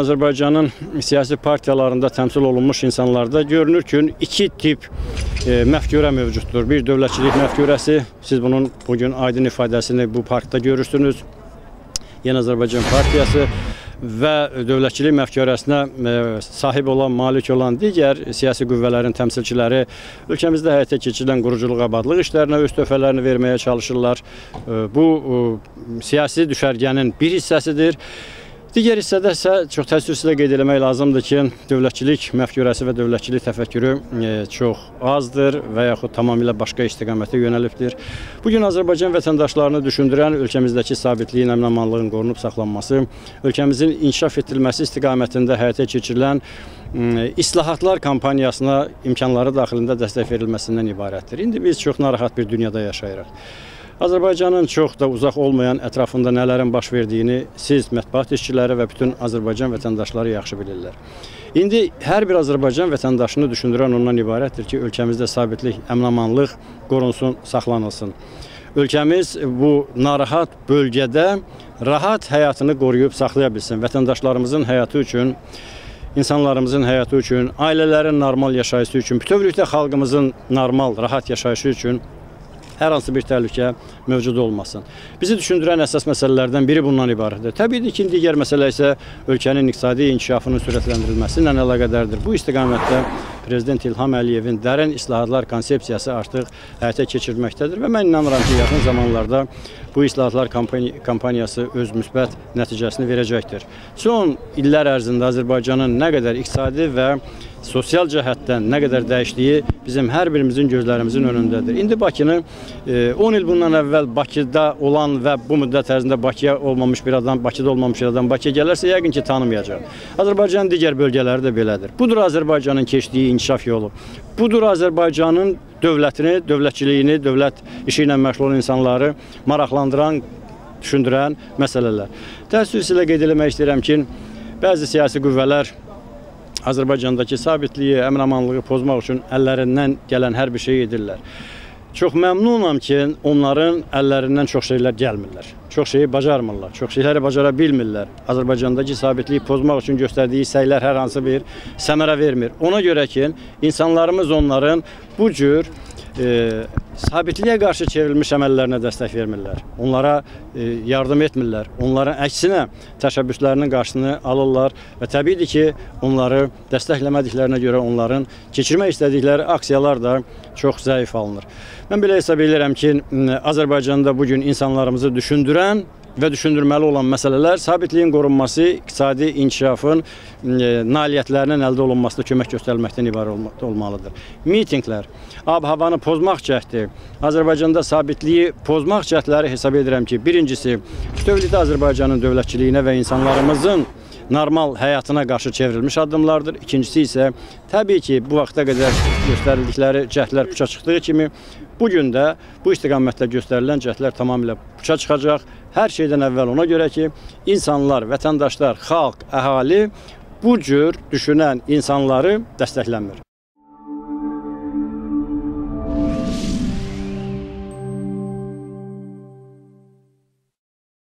Azərbaycanın siyasi partiyalarında təmsil olunmuş insanlarda görünür ki, iki tip məfkürə mövcuddur. Bir dövlətçilik məfkürəsi, siz bunun bugün aydın ifadəsini bu parkda görürsünüz. Yeni Azərbaycan Partiyası və dövlətçilik məfkürəsinə sahib olan, malik olan digər siyasi qüvvələrin təmsilçiləri ölkəmizdə həyata keçirilən quruculuq abadlıq işlərinə öz töhfələrini verməyə çalışırlar. Bu siyasi düşərgənin bir hissəsidir. Digər hissədə isə çox təəssüflə qeyd etmək lazımdır ki, dövlətçilik məfkürəsi və dövlətçilik təfəkkürü çox azdır və yaxud tamamilə başqa istiqamətə yönəlibdir. Bugün Azərbaycan vətəndaşlarını düşündürən ölkəmizdəki sabitliyin, əmin-amanlığın qorunub saxlanması, ölkəmizin inkişaf etdirilməsi istiqamətində həyata keçirilən islahatlar kampaniyasına imkanları daxilində dəstək verilməsindən ibarətdir. İndi biz çox narahat bir dünyada yaşayırıq. Azərbaycanın çox da uzaq olmayan ətrafında nələrin baş verdiyini siz, mətbuat işçiləri və bütün Azərbaycan vətəndaşları yaxşı bilirlər. İndi hər bir Azərbaycan vətəndaşını düşündürən ondan ibarətdir ki, ölkəmizdə sabitlik, əmin-amanlıq qorunsun, saxlanılsın. Ölkəmiz bu narahat bölgədə rahat həyatını qoruyub saxlaya bilsin. Vətəndaşlarımızın həyatı üçün, insanlarımızın həyatı üçün, ailələrin normal yaşayışı üçün, bütövlükdə xalqımızın normal, rahat yaşayışı üçün hər hansı bir təhlükə mövcud olmasın. Bizi düşündürən əsas məsələlərdən biri bundan ibarətdir. Təbii ki, digər məsələ isə ölkənin iqtisadi inkişafının sürətləndirilməsi ilə əlaqədardır. Bu istiqamətdə Prezident İlham Əliyevin dərin islahatlar konsepsiyası artıq həyata keçirilməkdədir və mən inanıram ki, yaxın zamanlarda bu islahatlar kampaniyası öz müsbət nəticəsini verəcəkdir. Son illər ərzində Azərbaycanın nə qədər iqtisadi və sosial cəhətdən nə qədər dəyişdiyi bizim hər birimizin gözlərimizin önündədir. İndi Bakını 10 il bundan əvvəl Bakıda olan və bu müddət ərzində Bakıda olmamış bir adam Bakıya gələrsə yəqin ki, tanımayacaq. Azərbaycanın digər bölgələri də belədir. Budur Azərbaycanın keçdiyi inkişaf yolu. Budur Azərbaycanın dövlətini, dövlətçiliyini, dövlət işi ilə məşğul olan insanları maraqlandıran, düşündürən məsələlər. Təəssüflə qeyd etmək istəyirəm ki, bəzi siyasi qüvvələr Azərbaycandakı sabitliyi, əmin-amanlığı pozmaq üçün əllərindən gələn hər bir şey edirlər. Çox məmnunam ki, onların əllərindən çox şeylər gəlmirlər. Çox şeyi bacarmırlar, çox şeyləri bacara bilmirlər. Azərbaycandakı sabitliyi pozmaq üçün göstərdiyi səylər hər hansı bir səmərə vermir. Ona görə ki, insanlarımız onların bu cür sabitliyə qarşı çevrilmiş əməllərinə dəstək vermirlər. Onlara yardım etmirlər. Onların əksinə təşəbbüslərinin qarşısını alırlar və təbii ki, onları dəstəkləmədiklərinə görə onların keçirmək istədikləri aksiyalar da çox zəif alınır. Mən belə hesab edirəm ki, Azərbaycanda bugün insanlarımızı düşündürən və düşündürməli olan məsələlər sabitliyin qorunması, iqtisadi inkişafın nailiyyətlərinin əldə olunmasında kömək göstərilməkdən ibarət olmalıdır. Mitinglər, ab-havanı pozmaq cəhdi, Azərbaycanda sabitliyi pozmaq cəhdləri hesab edirəm ki, birincisi, bütövlükdə Azərbaycanın dövlətçiliyinə və insanlarımızın normal həyatına qarşı çevrilmiş addımlardır. İkincisi isə, təbii ki, bu vaxta qədər göstərildikləri cəhdlər puça çıxdığı kimi, bugün də bu istiqamətdə göstərilən cəhdlər tamamilə puça çıxacaq. Hər şeydən əvvəl ona görə ki, insanlar, vətəndaşlar, xalq, əhali bu cür düşünən insanları dəstəkləmir.